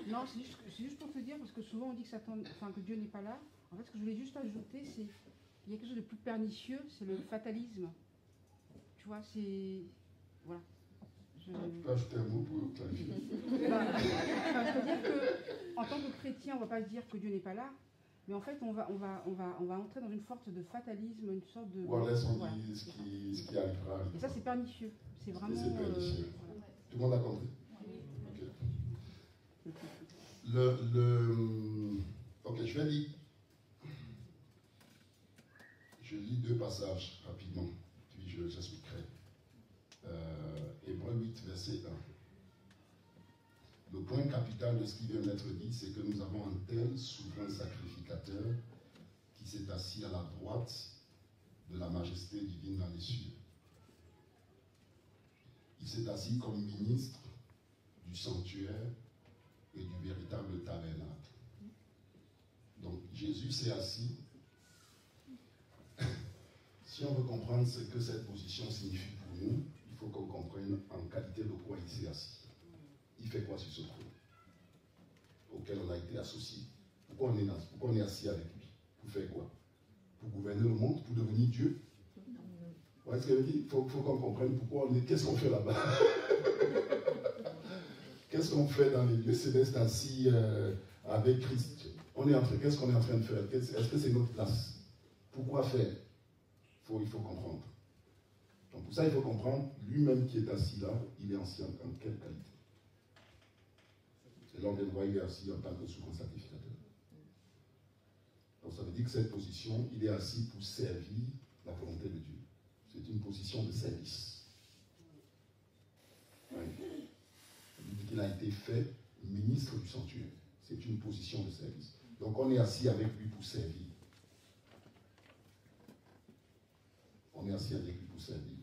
B: Non, c'est juste pour te dire, parce que souvent on dit que Dieu n'est pas là. En fait, ce que je voulais juste ajouter, c'est qu'il y a quelque chose de plus pernicieux, c'est le fatalisme. Tu vois, c'est... Voilà.
A: Tu peux ajouter un mot pour clarifier.
B: C'est-à-dire qu'en tant que chrétien, on ne va pas se dire que Dieu n'est pas là, mais en fait, on va entrer dans une sorte de fatalisme, une sorte de...
A: Ou on laisse dire ce qui arrivera.
B: Et ça, c'est pernicieux. C'est vraiment...
A: C'est pernicieux.
B: Voilà.
A: Tout le monde a compris? Ok, je lis deux passages rapidement, puis j'expliquerai. Hébreux 8, verset 1. Le point capital de ce qui vient d'être dit, c'est que nous avons un tel souverain sacrificateur qui s'est assis à la droite de la majesté divine dans les cieux. Il s'est assis comme ministre du sanctuaire et du véritable tabernacle. Donc Jésus s'est assis. Si on veut comprendre ce que cette position signifie pour nous, il faut qu'on comprenne en qualité de quoi il s'est assis. Il fait quoi sur ce trône auquel on a été associé? Pourquoi on est assis avec lui? Pour faire quoi? Pour gouverner le monde? Pour devenir Dieu? Vous voyez ce qu'elle dit? Il faut qu'on comprenne pourquoi on est. Qu'est-ce qu'on fait là-bas? Qu'est-ce qu'on fait dans les lieux célestes assis avec Christ? Qu'est-ce qu'on est en train de faire? Est-ce que c'est notre place? Pourquoi faire? Il faut comprendre. Donc pour ça, il faut comprendre, lui-même qui est assis là, il est assis en quelle qualité? Et là, on vient de voir, il est assis en tant que souverain sacrificateur. Donc ça veut dire que cette position, il est assis pour servir la volonté de Dieu. C'est une position de service. Oui. Il dit qu'il a été fait ministre du sanctuaire. C'est une position de service. Donc on est assis avec lui pour servir. On est assis avec lui pour servir.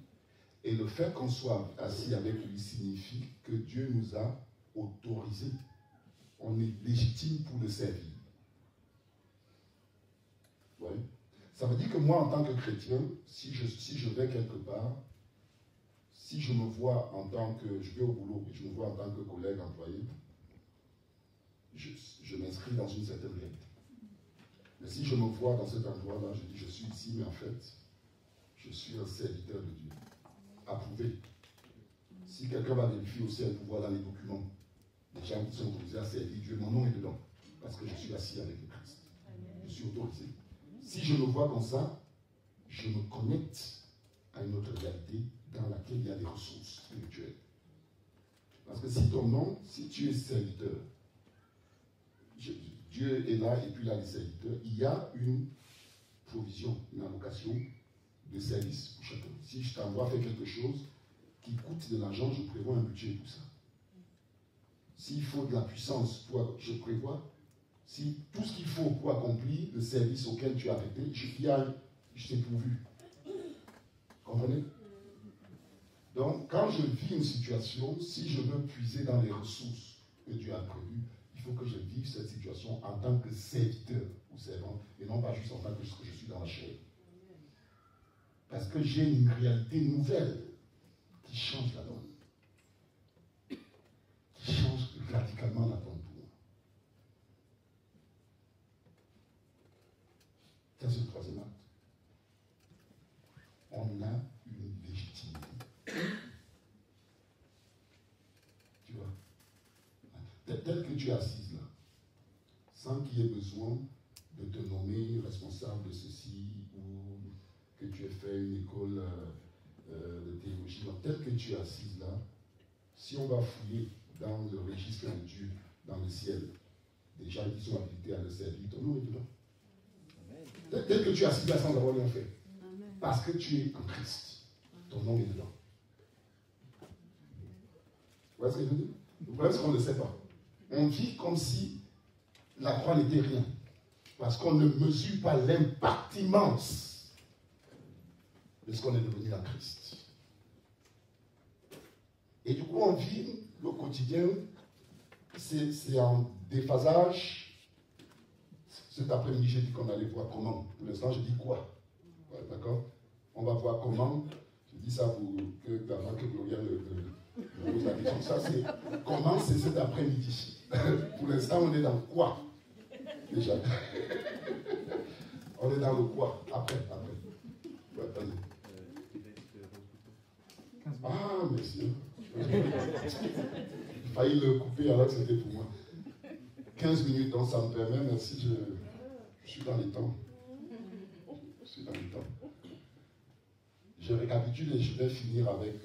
A: Et le fait qu'on soit assis avec lui signifie que Dieu nous a autorisés. On est légitime pour le servir. Ouais. Ça veut dire que moi, en tant que chrétien, si je vais quelque part, si je me vois en tant que... Je vais au boulot et je me vois en tant que collègue employé, je m'inscris dans une certaine réalité. Mais si je me vois dans cet endroit-là, je dis, je suis ici, mais en fait, je suis un serviteur de Dieu. Approuvé. Si quelqu'un va vérifier aussi un pouvoir dans les documents, les gens qui sont autorisés à servir Dieu, mon nom est dedans. Parce que je suis assis avec le Christ. Je suis autorisé. Si je me vois comme ça, je me connecte à une autre réalité dans laquelle il y a des ressources spirituelles. Parce que si ton nom, si tu es serviteur, Dieu est là et puis là les serviteurs, il y a une provision, une allocation de service pour chacun. Si je t'envoie faire quelque chose qui coûte de l'argent, je prévois un budget pour ça. S'il faut de la puissance, je prévois. Si tout ce qu'il faut pour accomplir le service auquel tu as arrêté, je t'ai pourvu. Comprenez? Donc, quand je vis une situation, si je veux puiser dans les ressources que Dieu a prévues, il faut que je vive cette situation en tant que serviteur ou servant, et non pas juste en tant que je suis dans la chair. Parce que j'ai une réalité nouvelle qui change la donne. Qui change radicalement la donne pour moi. Ça, c'est le troisième acte. On a une légitimité. Tu vois? Tel que tu es assise là, sans qu'il y ait besoin de te nommer responsable de ceci ou que tu aies fait une école de théologie, tel que tu es assise là, si on va fouiller dans le registre de Dieu, dans le ciel, des gens qui sont habilités à le servir, ton nom est dedans. Tel que tu es assis là sans avoir rien fait. Parce que tu es en Christ. Ton nom est dedans. Vous voyez ce que je veux dire? Le problème, c'est qu'on ne le sait pas. On vit comme si la croix n'était rien. Parce qu'on ne mesure pas l'impact immense de ce qu'on est devenu en Christ. Et du coup, on vit le quotidien, c'est en déphasage. Cet après-midi, j'ai dit qu'on allait voir comment. Pour l'instant, je dis quoi. Ouais, d'accord? On va voir comment. Je dis ça pour que avant que Gloria me pose la question. Ça, c'est comment c'est cet après-midi. Pour l'instant, on est dans quoi? Déjà. On est dans le quoi? Après. Ouais, attendez. Ah, merci. J'ai failli le couper alors que c'était pour moi. 15 minutes, donc ça me permet, merci, je suis dans les temps. Je suis dans les temps. Je récapitule et je vais finir avec,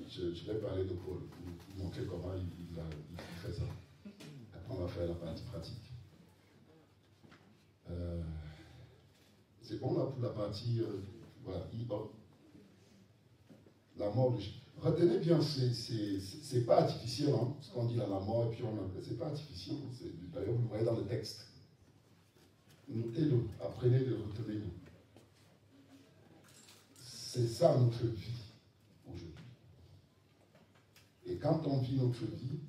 A: je vais parler de Paul pour vous montrer comment il fait ça. Après on va faire la partie pratique. C'est bon là pour la partie, voilà, la mort de Jésus. Retenez bien, c'est pas artificiel, hein, ce qu'on dit là, la mort, et puis c'est pas artificiel. D'ailleurs, vous le voyez dans le texte. Notez-le, apprenez-le, retenez-le. C'est ça notre vie aujourd'hui. Et quand on vit notre vie,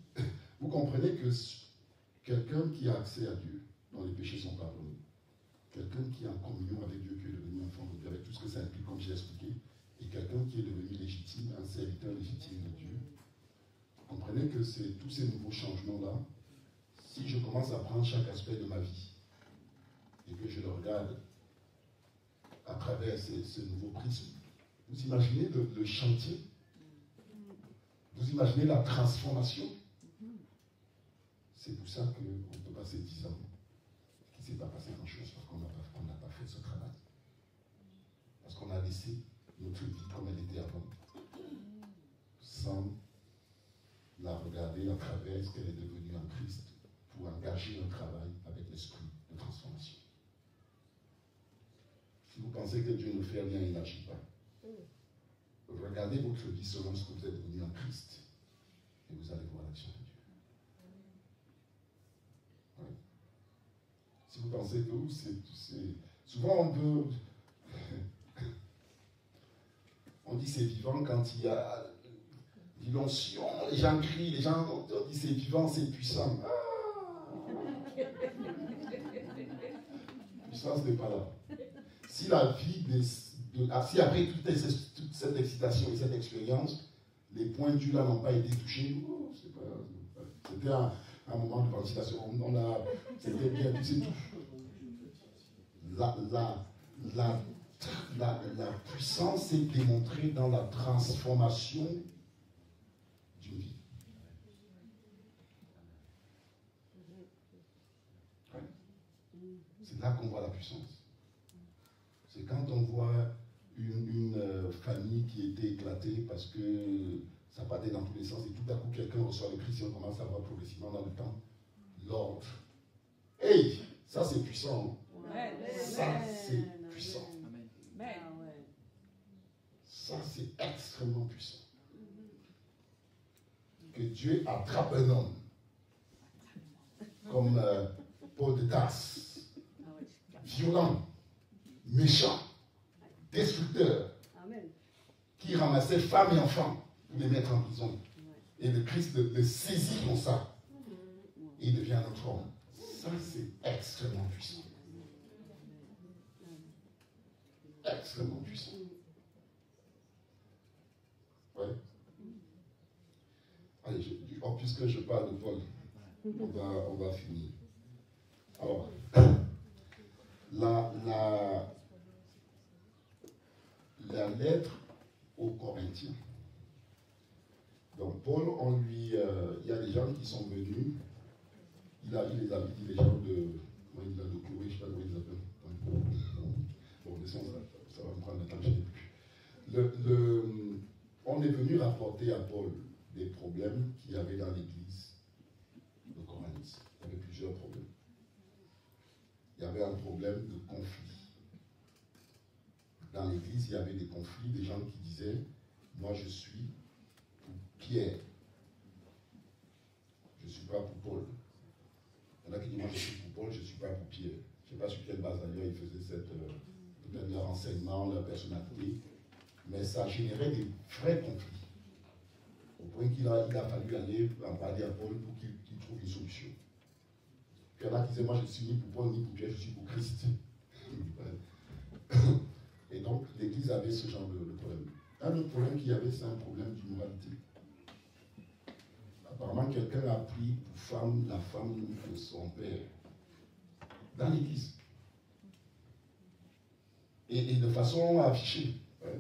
A: vous comprenez que quelqu'un qui a accès à Dieu, dont les péchés sont pardonnés, quelqu'un qui est en communion avec Dieu, qui est devenu enfant de Dieu, avec tout ce que ça implique, comme j'ai expliqué, et quelqu'un qui est devenu légitime, un serviteur légitime de Dieu, vous comprenez que c'est tous ces nouveaux changements-là, si je commence à prendre chaque aspect de ma vie, et que je le regarde à travers ce nouveau prisme, vous imaginez le chantier? Vous imaginez la transformation? C'est pour ça qu'on peut passer 10 ans. Il ne s'est pas passé grand-chose parce qu'on n'a pas fait ce travail. Parce qu'on a laissé notre vie comme elle était avant, sans la regarder à travers ce qu'elle est devenue en Christ, pour engager un travail avec l'esprit de transformation. Si vous pensez que Dieu ne fait rien, il n'agit pas. Regardez votre vie selon ce que vous êtes devenu en Christ et vous allez voir l'action de Dieu. Ouais. Si vous pensez que c'est... Souvent on dit c'est vivant quand il y a l'onction, les gens crient, les gens on dit c'est vivant, c'est puissant. La puissance n'est pas là. Si la vie si après toute cette excitation et cette expérience, les points du là n'ont pas été touchés, c'était un moment de ventilation. C'était bien, c'est tout. La puissance est démontrée dans la transformation d'une vie. Ouais. C'est là qu'on voit la puissance. C'est quand on voit une famille qui était éclatée parce que ça partait dans tous les sens et tout à coup quelqu'un reçoit le Christ et on commence à voir progressivement dans le temps l'ordre. Hey, ça c'est puissant. Ça c'est puissant. Ça c'est extrêmement puissant. Que Dieu attrape un homme comme Paul de Tarse, violent, méchant, destructeur, qui ramassait femmes et enfants pour les mettre en prison. Et le Christ le saisit comme ça. Et il devient notre homme. Ça, c'est extrêmement puissant. Extrêmement puissant. Ouais. Allez, puisque je parle de Paul, on va finir. Alors, la lettre aux Corinthiens. Donc Paul, il y a des gens qui sont venus, il les a dit, les gens de Chloé, je ne sais pas comment ils appellent. Bon, ça va me prendre le temps, je n'ai plus. On est venu rapporter à Paul des problèmes qu'il y avait dans l'église de Corinthe. Il y avait plusieurs problèmes. Il y avait un problème de conflit. Dans l'église, il y avait des conflits, des gens qui disaient « Moi, je suis pour Pierre. Je ne suis pas pour Paul. » Il y en a qui disent « Moi, je suis pour Paul, je ne suis pas pour Pierre. » Je ne sais pas sur quelle base d'ailleurs ils faisaient peut-être leur enseignement, leur personnalité, mais ça générait des vrais conflits. Au point qu'il a fallu aller en parler à Paul pour qu'il trouve une solution. Puis il y en a qui disaient « Moi, je ne suis ni pour Paul ni pour Pierre, je suis pour Christ. » Et donc, l'Église avait ce genre de problème. Un autre problème qu'il y avait, c'est un problème d'immoralité. Apparemment, quelqu'un a pris pour femme la femme de son père dans l'Église. Et de façon affichée. Ouais.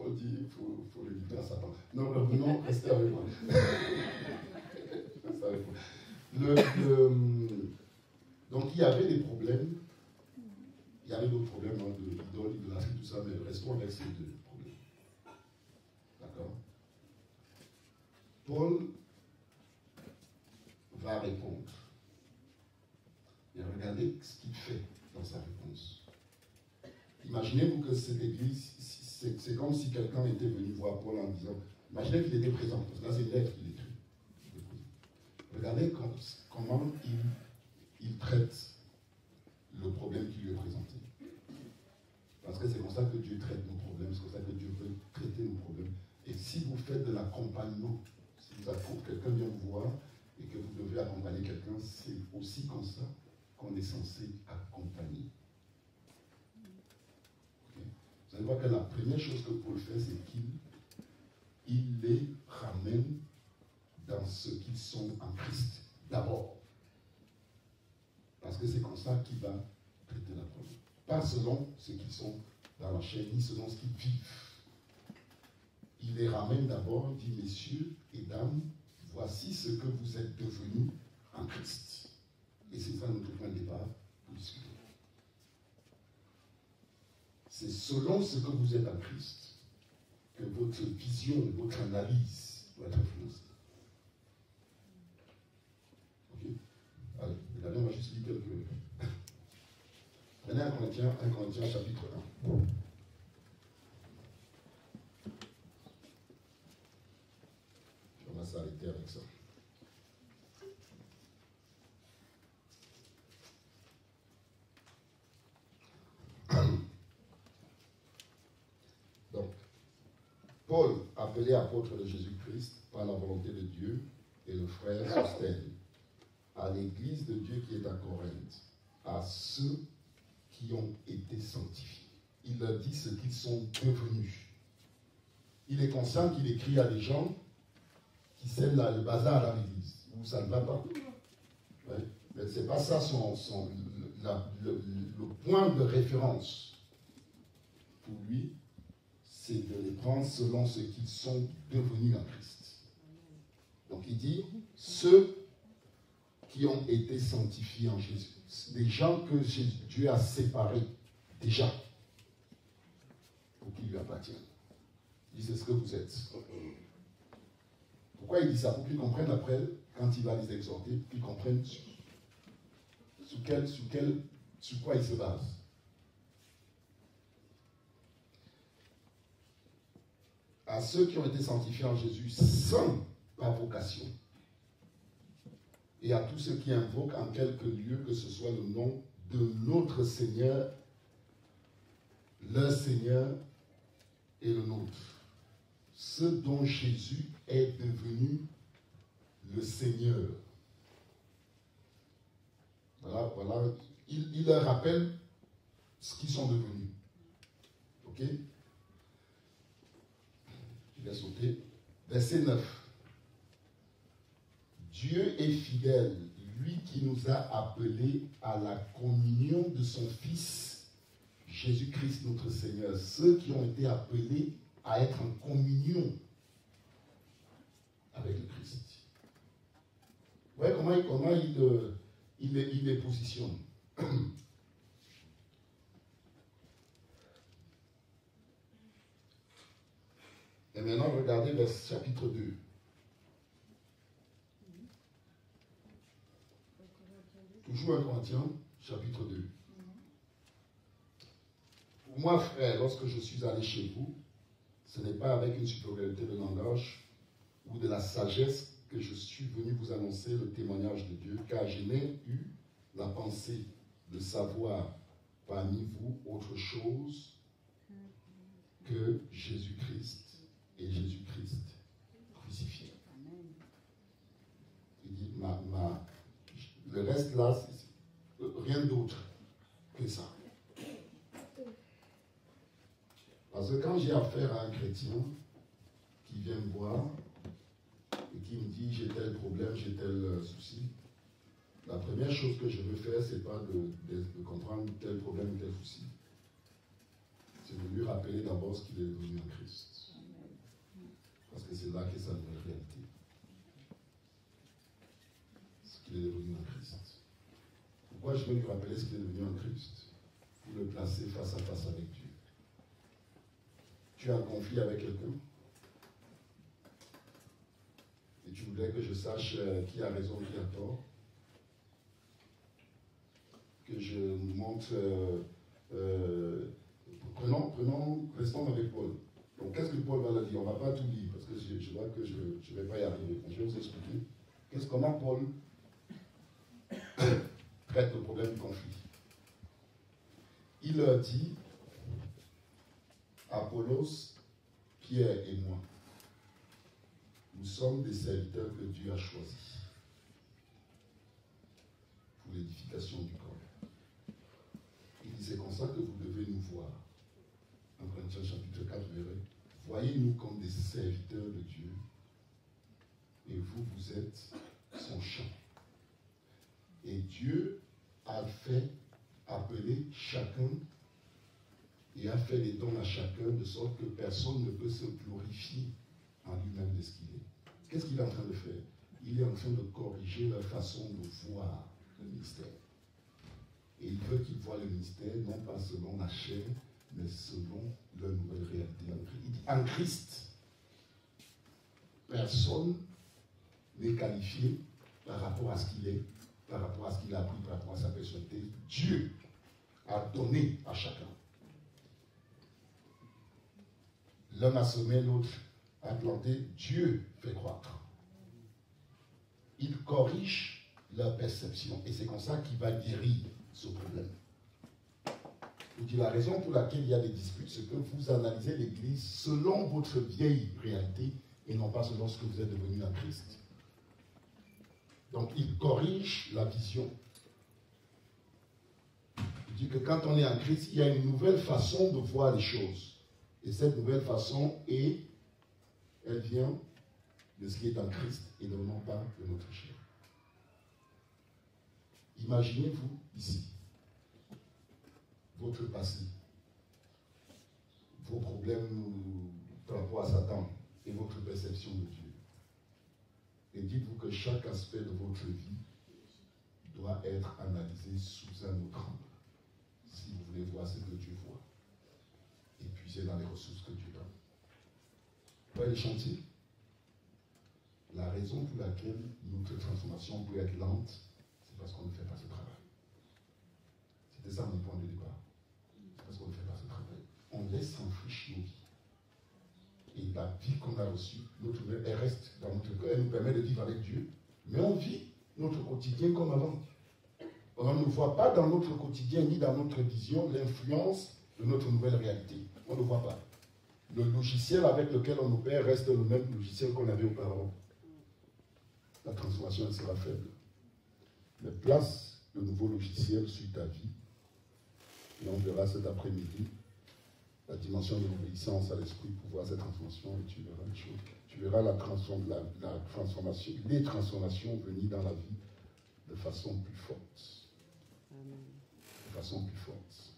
A: Paul dit il faut le livrer à Satan. Non, revenons, restez avec moi. Restez avec moi. Donc il y avait des problèmes. Il y avait d'autres problèmes hein, d'idole, idolâtrie, tout ça, mais restons avec ces deux problèmes. D'accord? Paul va répondre. Et regardez ce qu'il fait dans sa réponse. Imaginez-vous que cette église, c'est comme si quelqu'un était venu voir Paul en disant, imaginez qu'il était présent, parce que là c'est une lettre qu'il écrit. Regardez comment il traite le problème qui lui est présenté. Parce que c'est comme ça que Dieu traite nos problèmes, c'est comme ça que Dieu peut traiter nos problèmes. Et si vous faites de l'accompagnement, si quelqu'un vient vous voir et que vous devez accompagner quelqu'un, c'est aussi comme ça qu'on est censé accompagner. Okay. Vous allez voir que la première chose que Paul fait, c'est qu'il les ramène dans ce qu'ils sont en Christ, d'abord. Parce que c'est comme ça qu'il va traiter la problème. Pas selon ce qu'ils sont dans la chair, ni selon ce qu'ils vivent. Il les ramène d'abord, il dit, messieurs et dames, voici ce que vous êtes devenus en Christ. Et c'est ça notre point de départ pour discuter. C'est selon ce que vous êtes en Christ que votre vision, votre analyse doit être influencée. Ok? Allez, regardez, on va juste lire quelques... Prenez 1 Corinthiens chapitre 1. On va s'arrêter avec ça. Donc, Paul, appelé apôtre de Jésus-Christ par la volonté de Dieu, et le frère Sostène, à l'église de Dieu qui est à Corinthe, à ceux qui ont été sanctifiés. Il leur dit ce qu'ils sont devenus. Il est conscient qu'il écrit à des gens qui sèment le bazar à l'église, où ça ne va pas. Ouais. Mais ce n'est pas ça le point de référence pour lui, c'est de les prendre selon ce qu'ils sont devenus en Christ. Donc il dit, ceux qui ont été sanctifiés en Jésus, des gens que Dieu a séparés déjà pour qu'ils lui appartiennent. Il dit, c'est ce que vous êtes. Pourquoi il dit ça? Pour qu'ils comprennent après, quand il va les exhorter, qu'ils comprennent sur quoi il se base. À ceux qui ont été sanctifiés en Jésus sans vocation, et à tous ceux qui invoquent en quelque lieu que ce soit le nom de notre Seigneur, leur Seigneur et le nôtre. Ce dont Jésus est devenu le Seigneur. Voilà. Il leur rappelle ce qu'ils sont devenus. Ok? Je vais sauter. Verset 9. Dieu est fidèle, lui qui nous a appelés à la communion de son Fils, Jésus-Christ notre Seigneur. Ceux qui ont été appelés à être en communion avec le Christ. Vous voyez comment il les positionne. Et maintenant, regardez le chapitre 2. Toujours 1 Corinthiens, chapitre 2. Pour moi, frère, lorsque je suis allé chez vous, ce n'est pas avec une supériorité de langage ou de la sagesse que je suis venu vous annoncer le témoignage de Dieu, car je n'ai eu la pensée de savoir parmi vous autre chose que Jésus-Christ et Jésus-Christ crucifié. Il dit, le reste là, c'est rien d'autre que ça. Parce que quand j'ai affaire à un chrétien qui vient me voir et qui me dit j'ai tel problème, j'ai tel souci, la première chose que je veux faire, c'est pas de comprendre tel problème ou tel souci. c'est de lui rappeler d'abord ce qu'il est devenu en Christ. Parce que c'est là qu'est sa nouvelle réalité. Ce qu'il est devenu en Christ. Pourquoi je veux lui rappeler ce qu'il est devenu en Christ? Pour le placer face à face avec Dieu. Tu as un conflit avec quelqu'un et tu voudrais que je sache qui a raison, qui a tort. Que je nous montre... restons avec Paul. Donc, qu'est-ce que Paul va leur dire? On ne va pas tout lire, parce que je vois que je ne vais pas y arriver. Je vais vous expliquer comment Paul traite le problème du conflit. Il leur dit, Apollos, Pierre et moi, nous sommes des serviteurs que Dieu a choisis pour l'édification du corps. Il dit, c'est comme ça que vous devez nous voir. En Corinthiens chapitre 4, vous verrez. Voyez-nous comme des serviteurs de Dieu. Et vous, vous êtes son champ. Et Dieu a fait appeler chacun et a fait les dons à chacun de sorte que personne ne peut se glorifier en lui-même de ce qu'il est. Qu'est-ce qu'il est en train de faire? Il est en train de corriger leur façon de voir le ministère. Et il veut qu'ils voient le ministère non pas selon la chair, mais selon leur nouvelle réalité. Il dit, en Christ, personne n'est qualifié par rapport à ce qu'il est, par rapport à ce qu'il a appris, par rapport à sa personnalité. Dieu a donné à chacun. L'un a semé, l'autre a planté. Dieu fait croître. Il corrige leur perception. Et c'est comme ça qu'il va guérir ce problème. Je dis la raison pour laquelle il y a des disputes, c'est que vous analysez l'Église selon votre vieille réalité et non pas selon ce que vous êtes devenu en Christ. Donc il corrige la vision. Il dit que quand on est en Christ, il y a une nouvelle façon de voir les choses. Et cette nouvelle façon elle vient de ce qui est en Christ et non pas de notre chair. Imaginez-vous ici votre passé, vos problèmes par rapport à Satan et votre perception de Dieu. Et dites-vous que chaque aspect de votre vie doit être analysé sous un autre angle, si vous voulez voir ce que Dieu voit, et puiser dans les ressources que Dieu donne. Vous voyez les chantiers? La raison pour laquelle notre transformation peut être lente, c'est parce qu'on ne fait pas ce travail. C'était ça mon point de départ. C'est parce qu'on ne fait pas ce travail. On laisse en friche nos vies. Et la vie qu'on a reçue, elle reste dans notre cœur, elle nous permet de vivre avec Dieu. Mais on vit notre quotidien comme avant. On ne voit pas dans notre quotidien ni dans notre vision l'influence de notre nouvelle réalité. On ne le voit pas. Le logiciel avec lequel on opère reste le même logiciel qu'on avait auparavant. La transformation, elle sera faible. Mais place le nouveau logiciel sur ta vie. Et on verra cet après-midi la dimension de l'obéissance à l'esprit pour voir cette transformation et tu verras les choses. Tu verras la transformation, les transformations venir dans la vie de façon plus forte. De façon plus forte.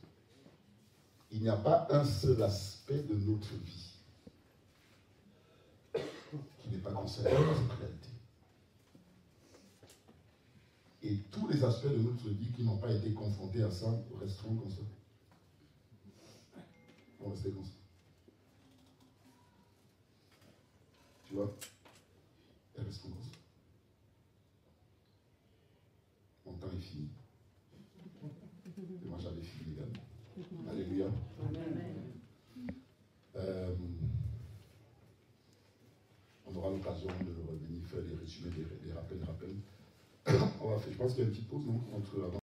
A: Il n'y a pas un seul aspect de notre vie qui n'est pas concerné par cette réalité. Et tous les aspects de notre vie qui n'ont pas été confrontés à ça resteront comme ça. Vont rester comme ça. Tu vois? Elles resteront comme ça. Mon temps est fini. Et moi j'avais fini également. Alléluia. On aura l'occasion de revenir faire des résumés, des rappels. Je pense qu'il y a une petite pause, non? Entre